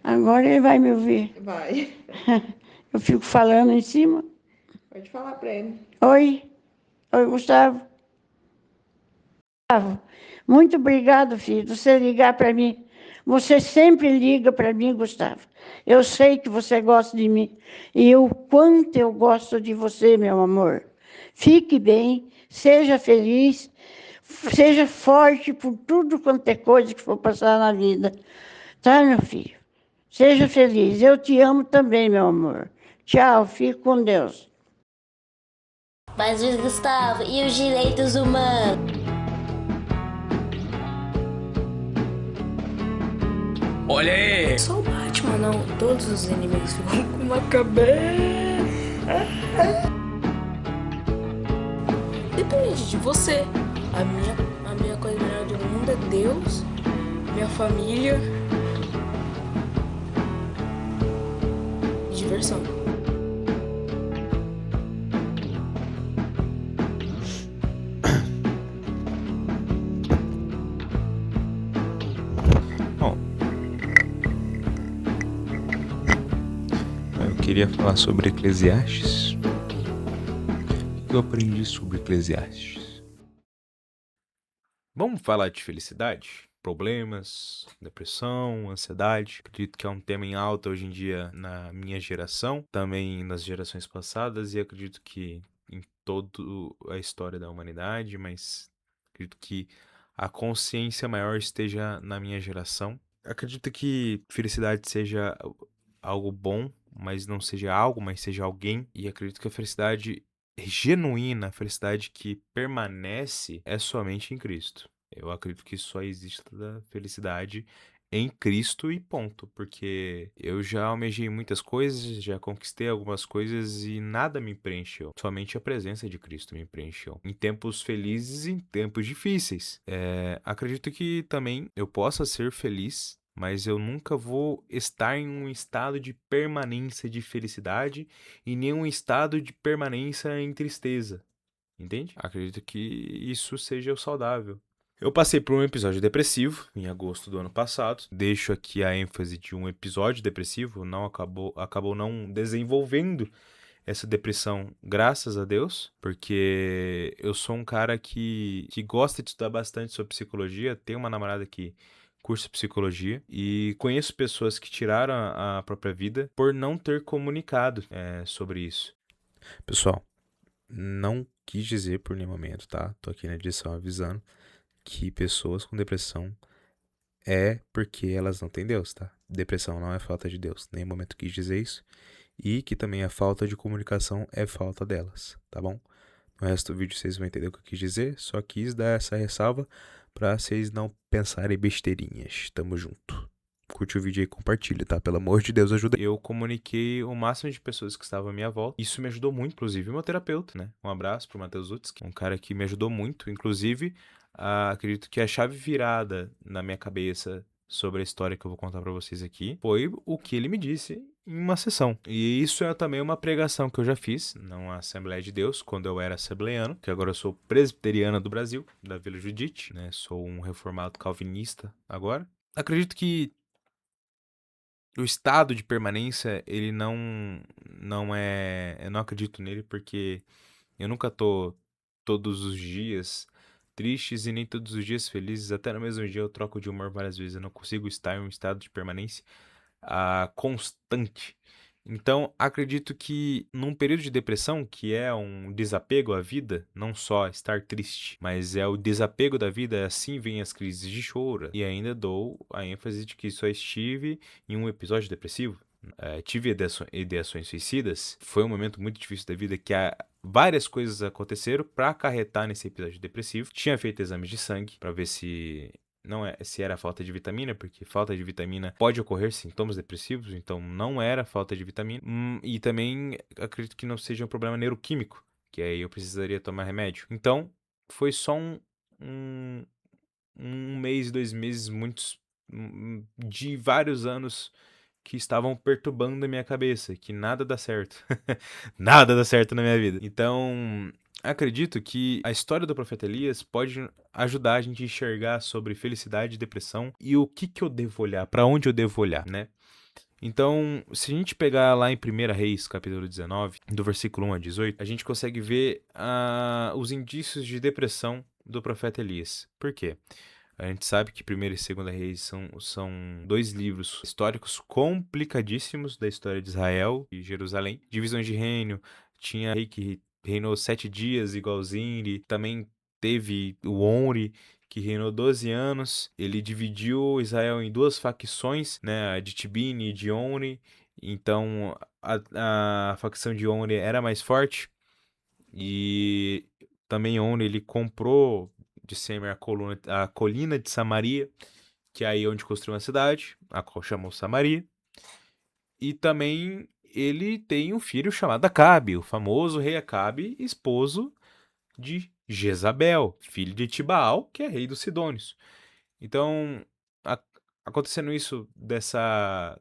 Agora ele vai me ouvir. Vai. Eu fico falando em cima. Pode falar pra ele. Oi, oi, Gustavo. Gustavo, muito obrigado, filho, por você ligar para mim. Você sempre liga para mim, Gustavo. Eu sei que você gosta de mim. E o quanto eu gosto de você, meu amor. Fique bem, seja feliz, seja forte por tudo quanto é coisa que for passar na vida. Tá, meu filho? Seja feliz. Eu te amo também, meu amor. Tchau, fique com Deus. Mas, Luiz Gustavo, e os direitos humanos? Olha aí! Só o Batman, não. Todos os inimigos ficam com uma cabeça. Depende de você. A minha coisa melhor do mundo é Deus, minha família e diversão. Bom, eu queria falar sobre Eclesiastes. O que eu aprendi sobre Eclesiastes? Vamos falar de felicidade? Problemas, depressão, ansiedade. Acredito que é um tema em alta hoje em dia na minha geração, também nas gerações passadas, e acredito que em toda a história da humanidade, mas acredito que a consciência maior esteja na minha geração. Acredito que felicidade seja algo bom, mas não seja algo, mas seja alguém. E acredito que a felicidade genuína, a felicidade que permanece, é somente em Cristo. Eu acredito que só existe a felicidade em Cristo e ponto, porque eu já almejei muitas coisas, já conquistei algumas coisas e nada me preencheu. Somente a presença de Cristo me preencheu. Em tempos felizes e em tempos difíceis. Acredito que também eu possa ser feliz, mas eu nunca vou estar em um estado de permanência de felicidade e nenhum estado de permanência em tristeza. Entende? Acredito que isso seja o saudável. Eu passei por um episódio depressivo em agosto do ano passado. Deixo aqui a ênfase de um episódio depressivo, não acabou não desenvolvendo essa depressão, graças a Deus, porque eu sou um cara que gosta de estudar bastante sobre psicologia. Tenho uma namorada que cursa psicologia e conheço pessoas que tiraram a própria vida por não ter comunicado sobre isso. Pessoal, não quis dizer por nenhum momento, tá? Tô aqui na edição avisando que pessoas com depressão é porque elas não têm Deus, tá? Depressão não é falta de Deus. Em nenhum momento quis dizer isso. E que também a falta de comunicação é falta delas, tá bom? No resto do vídeo vocês vão entender o que eu quis dizer. Só quis dar essa ressalva pra vocês não pensarem besteirinhas. Tamo junto. Curte o vídeo aí e compartilha, tá? Pelo amor de Deus, ajuda. Eu comuniquei o máximo de pessoas que estavam à minha volta. Isso me ajudou muito, inclusive o meu terapeuta, né? Um abraço pro Matheus Utski, um cara que me ajudou muito. Inclusive, acredito que a chave virada na minha cabeça sobre a história que eu vou contar pra vocês aqui foi o que ele me disse em uma sessão. E isso é também uma pregação que eu já fiz na Assembleia de Deus, quando eu era assembleiano, que agora eu sou presbiteriano do Brasil, da Vila Judite, né? Sou um reformado calvinista agora. Acredito que o estado de permanência, ele não é, eu não acredito nele porque eu nunca tô todos os dias tristes e nem todos os dias felizes. Até no mesmo dia eu troco de humor várias vezes. Eu não consigo estar em um estado de permanência constante. Então, acredito que num período de depressão, que é um desapego à vida, não só estar triste, mas é o desapego da vida, assim vem as crises de choro. E ainda dou a ênfase de que só estive em um episódio depressivo. Tive ideações suicidas. Foi um momento muito difícil da vida que várias coisas aconteceram para acarretar nesse episódio depressivo. Tinha feito exames de sangue para ver se não é se era falta de vitamina, porque falta de vitamina pode ocorrer sintomas depressivos, então não era falta de vitamina. E também acredito que não seja um problema neuroquímico, que aí eu precisaria tomar remédio. Então, foi só um, um mês, 2 meses, muitos de vários anos que estavam perturbando a minha cabeça, que nada dá certo. Nada dá certo na minha vida. Então, acredito que a história do profeta Elias pode ajudar a gente a enxergar sobre felicidade e depressão e o que eu devo olhar, para onde eu devo olhar, né? Então, se a gente pegar lá em 1 Reis, capítulo 19, do versículo 1 a 18, a gente consegue ver os indícios de depressão do profeta Elias. Por quê? A gente sabe que 1 e 2 Reis são dois livros históricos complicadíssimos da história de Israel e Jerusalém. Divisões de reino, tinha rei que reinou 7 dias, igual Zimri. Também teve o Omri, que reinou 12 anos. Ele dividiu Israel em duas facções, né, a de Tibni e de Omri. Então, a facção de Omri era mais forte. E também Omri, ele comprou de Semer a colina de Samaria, que é aí onde construiu uma cidade, a qual chamou Samaria. E também ele tem um filho chamado Acabe, o famoso rei Acabe, esposo de Jezabel, filho de Tibaal, que é rei dos Sidônios. Então, acontecendo isso, dessa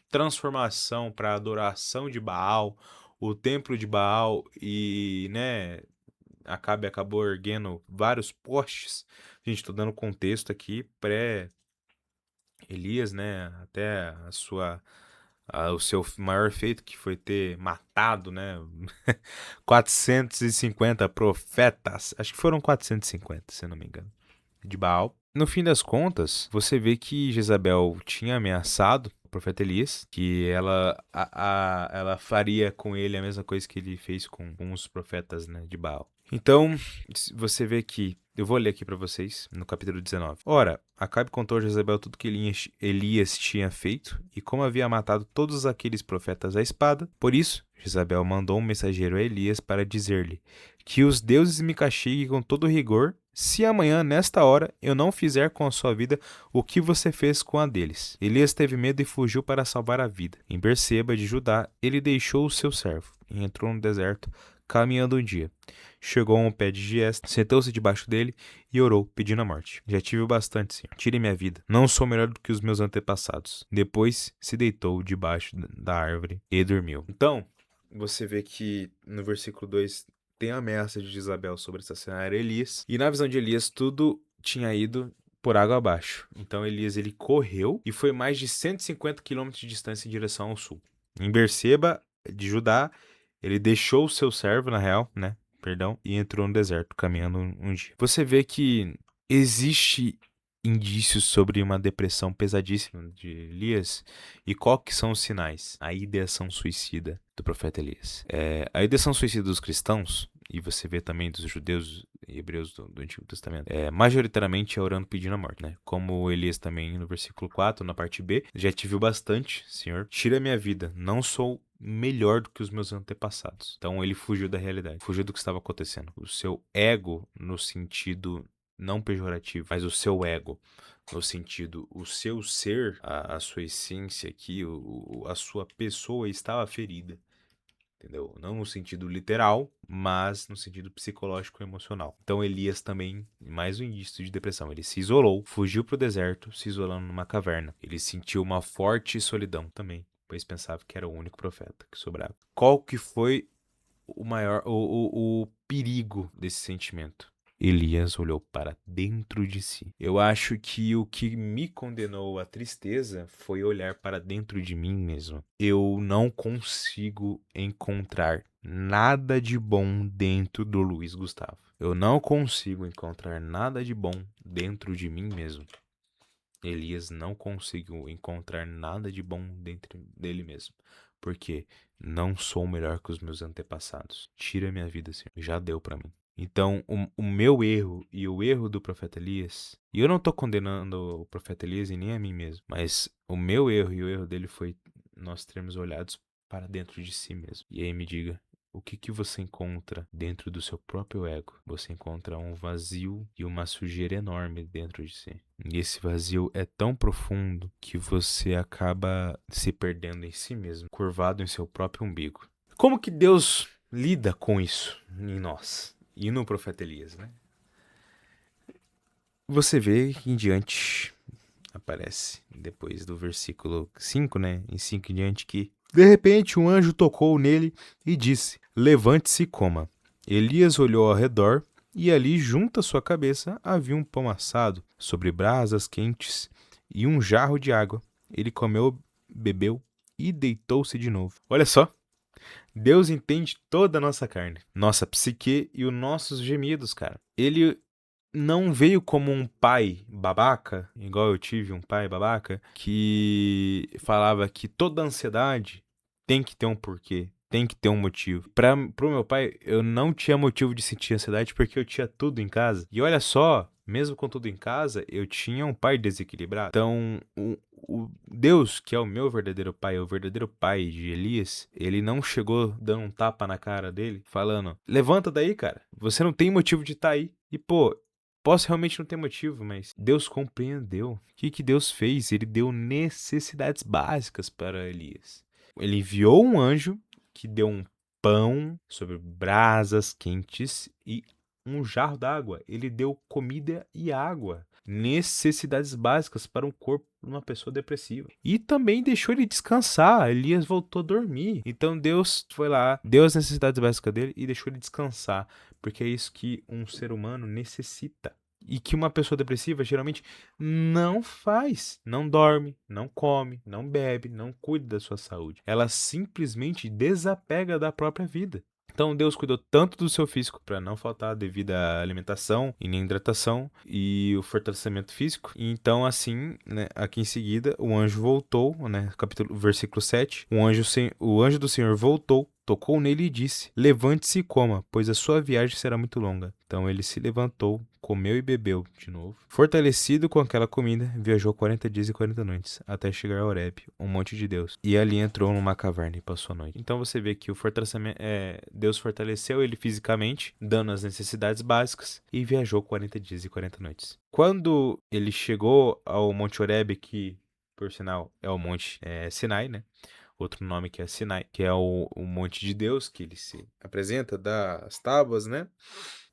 transformação para adoração de Baal, o templo de Baal, e, né, Acabe acabou erguendo vários postes. Gente, tô dando contexto aqui, pré-Elias, né, até o seu maior feito, que foi ter matado, né, 450 profetas, acho que foram 450, se eu não me engano, de Baal. No fim das contas, você vê que Jezabel tinha ameaçado o profeta Elias, que ela faria com ele a mesma coisa que ele fez com os profetas, né, de Baal. Então, você vê que, eu vou ler aqui para vocês, no capítulo 19. Ora, Acabe contou a Jezabel tudo que Elias tinha feito e como havia matado todos aqueles profetas à espada. Por isso, Jezabel mandou um mensageiro a Elias para dizer-lhe que os deuses me castiguem com todo rigor, se amanhã, nesta hora, eu não fizer com a sua vida o que você fez com a deles. Elias teve medo e fugiu para salvar a vida. Em Berseba de Judá, ele deixou o seu servo e entrou no deserto, caminhando um dia. Chegou a um pé de giés, sentou-se debaixo dele e orou, pedindo a morte. Já tive o bastante, Senhor. Tire minha vida. Não sou melhor do que os meus antepassados. Depois se deitou debaixo da árvore e dormiu. Então, você vê que no versículo 2 tem a ameaça de Jezabel sobre assassinar Elias. E na visão de Elias, tudo tinha ido por água abaixo. Então Elias, ele correu e foi mais de 150 quilômetros de distância em direção ao sul. Em Berseba de Judá, ele deixou o seu servo, na real, né? Perdão, e entrou no deserto, caminhando um dia. Você vê que existe indícios sobre uma depressão pesadíssima de Elias. E qual que são os sinais? A ideação suicida do profeta Elias. A ideação suicida dos cristãos, e você vê também dos judeus e hebreus do Antigo Testamento, majoritariamente é orando pedindo a morte, né? Como Elias também no versículo 4, na parte B, já te viu bastante, Senhor, tira minha vida, não sou melhor do que os meus antepassados. Então ele fugiu da realidade, fugiu do que estava acontecendo. O seu ego, no sentido não pejorativo, mas o seu ego, no sentido, o seu ser, a sua essência aqui, a sua pessoa estava ferida. Entendeu? Não no sentido literal, mas no sentido psicológico e emocional. Então Elias também, mais um indício de depressão. Ele se isolou, fugiu para o deserto, se isolando numa caverna. Ele sentiu uma forte solidão também, pois pensava que era o único profeta que sobrava. Qual que foi o perigo desse sentimento? Elias olhou para dentro de si. Eu acho que o que me condenou à tristeza foi olhar para dentro de mim mesmo. Eu não consigo encontrar nada de bom dentro do Luiz Gustavo. Eu não consigo encontrar nada de bom dentro de mim mesmo. Elias não conseguiu encontrar nada de bom dentro dele mesmo. Porque não sou melhor que os meus antepassados. Tira minha vida, Senhor. Já deu para mim. Então, o meu erro e o erro do profeta Elias, e eu não estou condenando o profeta Elias e nem a mim mesmo, mas o meu erro e o erro dele foi nós termos olhados para dentro de si mesmo. E aí me diga, o que você encontra dentro do seu próprio ego? Você encontra um vazio e uma sujeira enorme dentro de si. E esse vazio é tão profundo que você acaba se perdendo em si mesmo, curvado em seu próprio umbigo. Como que Deus lida com isso em nós? E no profeta Elias, né? Você vê que em diante aparece, depois do versículo 5, né? Em 5 em diante, que de repente um anjo tocou nele e disse: levante-se e coma. Elias olhou ao redor e ali, junto à sua cabeça, havia um pão assado sobre brasas quentes e um jarro de água. Ele comeu, bebeu e deitou-se de novo. Olha só, Deus entende toda a nossa carne, nossa psique e os nossos gemidos, cara. Ele não veio como um pai babaca, igual eu tive um pai babaca, que falava que toda ansiedade tem que ter um porquê, tem que ter um motivo. Pro meu pai, eu não tinha motivo de sentir ansiedade porque eu tinha tudo em casa. E olha só, mesmo com tudo em casa, eu tinha um pai desequilibrado. Então, o Deus, que é o meu verdadeiro pai, o verdadeiro pai de Elias, ele não chegou dando um tapa na cara dele, falando: levanta daí, cara, você não tem motivo de estar aí. E pô, posso realmente não ter motivo, mas Deus compreendeu. O que Deus fez? Ele deu necessidades básicas para Elias. Ele enviou um anjo que deu um pão sobre brasas quentes e um jarro d'água. Ele deu comida e água. Necessidades básicas para um corpo de uma pessoa depressiva. E também deixou ele descansar. Elias voltou a dormir. Então Deus foi lá, deu as necessidades básicas dele e deixou ele descansar. Porque é isso que um ser humano necessita. E que uma pessoa depressiva geralmente não faz. Não dorme, não come, não bebe, não cuida da sua saúde. Ela simplesmente desapega da própria vida. Então Deus cuidou tanto do seu físico para não faltar devido à alimentação e nem hidratação e o fortalecimento físico. E então assim, né, aqui em seguida, o anjo voltou, né, versículo 7, o anjo do Senhor voltou, tocou nele e disse: levante-se e coma, pois a sua viagem será muito longa. Então ele se levantou, comeu e bebeu de novo. Fortalecido com aquela comida, viajou 40 dias e 40 noites, até chegar a Horebe, um monte de Deus. E ali entrou numa caverna e passou a noite. Então você vê que o fortalecimento, Deus fortaleceu ele fisicamente, dando as necessidades básicas, e viajou 40 dias e 40 noites. Quando ele chegou ao Monte Horebe, que, por sinal, é o Monte Sinai, né? Outro nome que é Sinai, que é o monte de Deus, que ele se apresenta, dá as tábuas, né,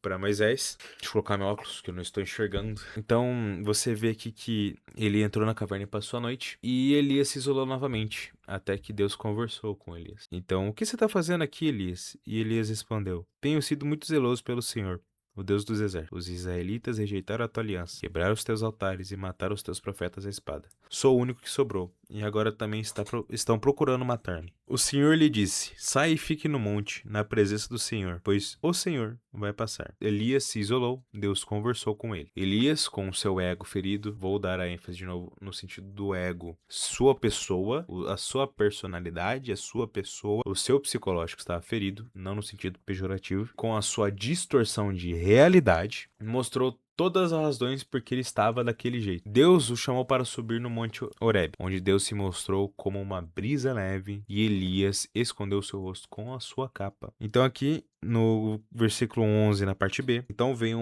para Moisés. Deixa eu colocar meu óculos, que eu não estou enxergando. Então, você vê aqui que ele entrou na caverna e passou a noite, e Elias se isolou novamente, até que Deus conversou com Elias. Então, o que você está fazendo aqui, Elias? E Elias respondeu: tenho sido muito zeloso pelo Senhor, o Deus dos exércitos. Os israelitas rejeitaram a tua aliança, quebraram os teus altares e mataram os teus profetas à espada. Sou o único que sobrou, e agora também estão procurando matar-me. O Senhor lhe disse: sai e fique no monte, na presença do Senhor, pois o Senhor vai passar. Elias se isolou, Deus conversou com ele. Elias, com o seu ego ferido, vou dar a ênfase de novo no sentido do ego, sua pessoa, a sua personalidade, a sua pessoa, o seu psicológico estava ferido, não no sentido pejorativo, com a sua distorção de realidade, mostrou todas as razões porque ele estava daquele jeito. Deus o chamou para subir no Monte Horebe, onde Deus se mostrou como uma brisa leve e Elias escondeu seu rosto com a sua capa. Então aqui no versículo 11, na parte B, então veio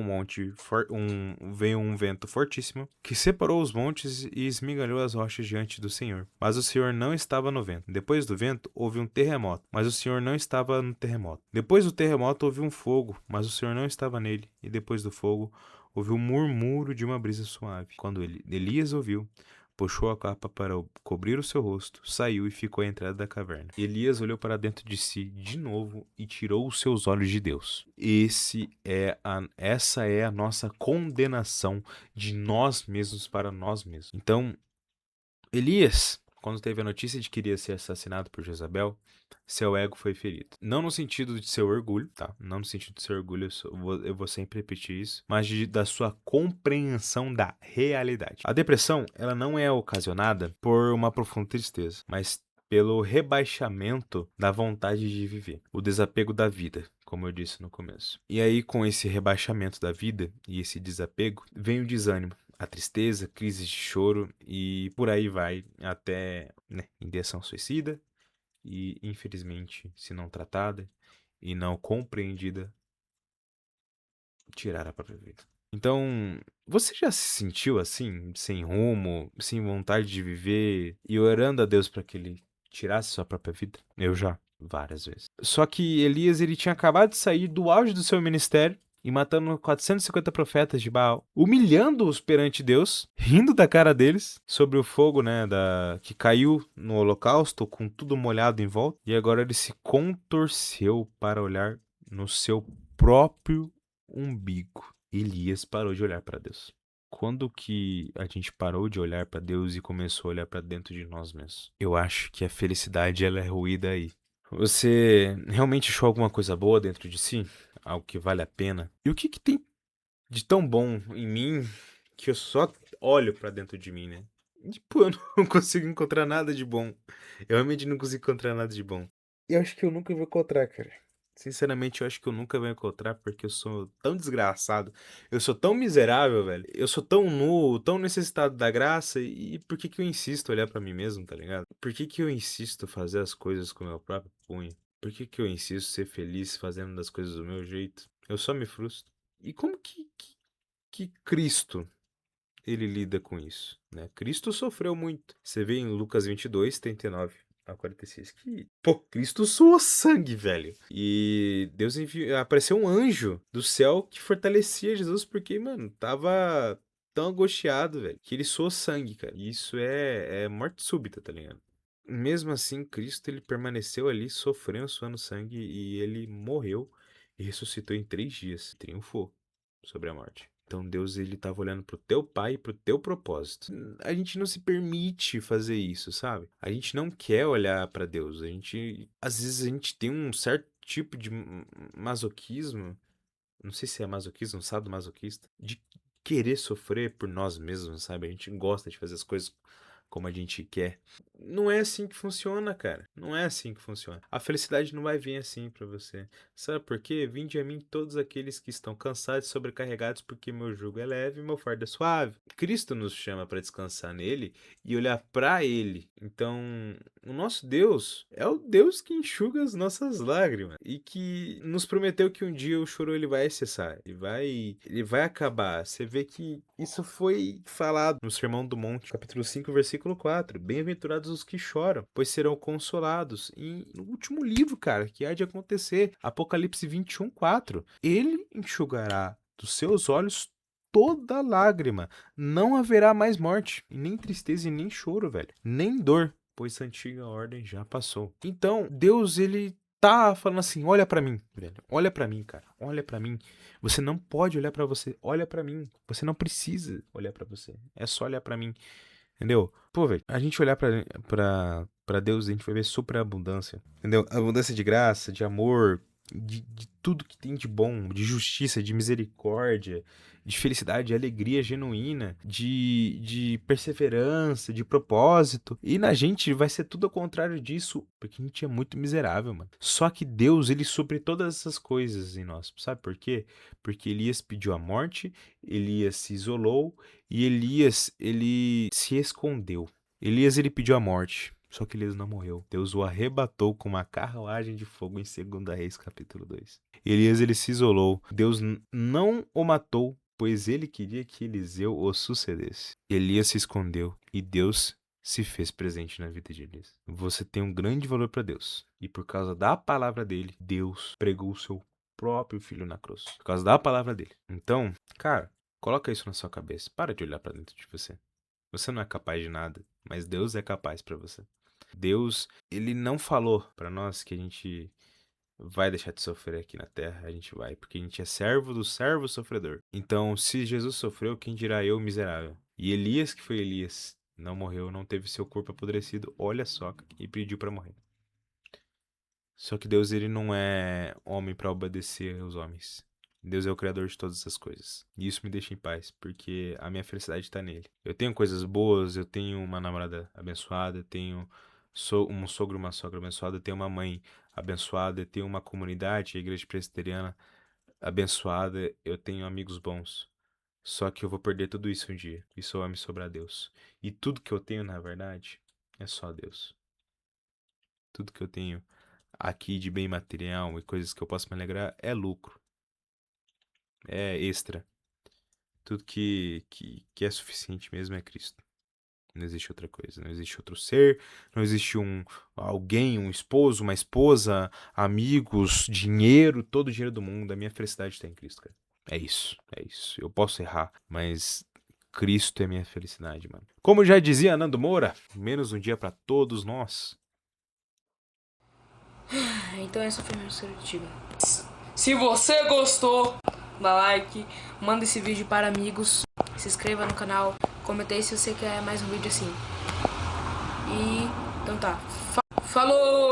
veio um vento fortíssimo que separou os montes e esmigalhou as rochas diante do Senhor. Mas o Senhor não estava no vento. Depois do vento houve um terremoto, mas o Senhor não estava no terremoto. Depois do terremoto houve um fogo, mas o Senhor não estava nele. E depois do fogo houve um murmúrio de uma brisa suave. Quando Elias ouviu, puxou a capa para cobrir o seu rosto, saiu e ficou à entrada da caverna. Elias olhou para dentro de si de novo e tirou os seus olhos de Deus. Essa é a nossa condenação de nós mesmos para nós mesmos. Então, Elias, quando teve a notícia de que iria ser assassinado por Jezabel, seu ego foi ferido. Não no sentido de seu orgulho, tá? Não no sentido de seu orgulho, eu vou sempre repetir isso, mas da sua compreensão da realidade. A depressão, ela não é ocasionada por uma profunda tristeza, mas pelo rebaixamento da vontade de viver, o desapego da vida, como eu disse no começo. E aí, com esse rebaixamento da vida e esse desapego, vem o desânimo, a tristeza, crises de choro e por aí vai até, né, ideação suicida e, infelizmente, se não tratada e não compreendida, tirar a própria vida. Então, você já se sentiu assim, sem rumo, sem vontade de viver e orando a Deus para que ele tirasse sua própria vida? Eu já, várias vezes. Só que Elias, ele tinha acabado de sair do auge do seu ministério e matando 450 profetas de Baal, humilhando-os perante Deus, rindo da cara deles sobre o fogo, né, que caiu no holocausto com tudo molhado em volta, e agora ele se contorceu para olhar no seu próprio umbigo. Elias parou de olhar para Deus. Quando que a gente parou de olhar pra Deus e começou a olhar pra dentro de nós mesmos? Eu acho que a felicidade ela é ruída aí. Você realmente achou alguma coisa boa dentro de si? Algo que vale a pena? E o que que tem de tão bom em mim que eu só olho pra dentro de mim, né? Tipo, eu não consigo encontrar nada de bom. Eu realmente não consigo encontrar nada de bom. Eu acho que eu nunca vou encontrar, cara. Sinceramente, eu acho que eu nunca vou encontrar porque eu sou tão desgraçado. Eu sou tão miserável, velho. Eu sou tão nu, tão necessitado da graça. E por que que eu insisto olhar pra mim mesmo, tá ligado? Por que que eu insisto fazer as coisas com o meu próprio punho? Por que que eu insisto ser feliz fazendo das coisas do meu jeito? Eu só me frustro. E como que Cristo ele lida com isso, né? Cristo sofreu muito. Você vê em Lucas 22, 39 a 46 que, pô, Cristo suou sangue, velho. E Deus enviou, apareceu um anjo do céu que fortalecia Jesus porque, mano, tava tão angustiado, velho, que ele suou sangue, cara. E isso é morte súbita, tá ligado? Mesmo assim, Cristo ele permaneceu ali sofrendo, suando sangue e ele morreu e ressuscitou em 3 dias. Triunfou sobre a morte. Então Deus ele estava olhando pro teu pai e pro teu propósito. A gente não se permite fazer isso, sabe? A gente não quer olhar pra Deus. Às vezes a gente tem um certo tipo de masoquismo, não sei se é masoquismo, um sadomasoquista, de querer sofrer por nós mesmos, sabe? A gente gosta de fazer as coisas como a gente quer. Não é assim que funciona, cara. Não é assim que funciona. A felicidade não vai vir assim pra você. Sabe por quê? Vinde a mim todos aqueles que estão cansados e sobrecarregados, porque meu jugo é leve e meu fardo é suave. Cristo nos chama pra descansar nele e olhar pra ele. Então, o nosso Deus é o Deus que enxuga as nossas lágrimas e que nos prometeu que um dia o choro ele vai cessar, ele vai acabar. Você vê que isso foi falado no Sermão do Monte, capítulo 5, versículo 4. Bem-aventurados os que choram, pois serão consolados. E no último livro, cara, que há de acontecer, Apocalipse 21, 4. Ele enxugará dos seus olhos toda lágrima. Não haverá mais morte, e nem tristeza e nem choro, velho. Nem dor, pois a antiga ordem já passou. Então, Deus, ele tá falando assim, olha pra mim, velho. Olha pra mim, cara. Olha pra mim. Você não pode olhar pra você. Olha pra mim. Você não precisa olhar pra você. É só olhar pra mim. Entendeu? Pô, velho, a gente olhar pra Deus, a gente vai ver superabundância. Entendeu? Abundância de graça, de amor, de tudo que tem de bom, de justiça, de misericórdia, de felicidade, de alegria genuína, de perseverança, de propósito. E na gente vai ser tudo ao contrário disso, porque a gente é muito miserável, mano. Só que Deus, ele supre todas essas coisas em nós. Sabe por quê? Porque Elias pediu a morte, Elias se isolou e Elias, ele se escondeu. Elias, ele pediu a morte. Só que Elias não morreu. Deus o arrebatou com uma carruagem de fogo em 2 Reis, capítulo 2. Elias, ele se isolou. Deus não o matou, pois ele queria que Eliseu o sucedesse. Elias se escondeu e Deus se fez presente na vida de Elias. Você tem um grande valor para Deus. E por causa da palavra dele, Deus pregou o seu próprio filho na cruz. Por causa da palavra dele. Então, cara, coloca isso na sua cabeça. Para de olhar para dentro de você. Você não é capaz de nada, mas Deus é capaz para você. Deus, ele não falou para nós que a gente vai deixar de sofrer aqui na terra, a gente vai, porque a gente é servo do servo sofredor. Então, se Jesus sofreu, quem dirá eu, miserável? E Elias, que foi Elias, não morreu, não teve seu corpo apodrecido, olha só, e pediu para morrer. Só que Deus, ele não é homem para obedecer aos homens. Deus é o criador de todas essas coisas. E isso me deixa em paz, porque a minha felicidade está nele. Eu tenho coisas boas, eu tenho uma namorada abençoada, eu tenho um sogro e uma sogra abençoada, eu tenho uma mãe abençoada, eu tenho uma comunidade, a igreja presbiteriana abençoada, eu tenho amigos bons. Só que eu vou perder tudo isso um dia, e só vai me sobrar Deus. E tudo que eu tenho, na verdade, é só Deus. Tudo que eu tenho aqui de bem material e coisas que eu posso me alegrar é lucro. É extra. Tudo que é suficiente mesmo é Cristo. Não existe outra coisa. Não existe outro ser. Não existe alguém, um esposo, uma esposa, amigos, dinheiro, todo o dinheiro do mundo. A minha felicidade está em Cristo, cara. É isso. É isso. Eu posso errar, mas Cristo é minha felicidade, mano. Como já dizia Nando Moura, menos um dia pra todos nós. Então essa foi a minha história. Se você gostou, dá like, manda esse vídeo para amigos, se inscreva no canal, comenta aí se você quer mais um vídeo assim. E então tá. Falou!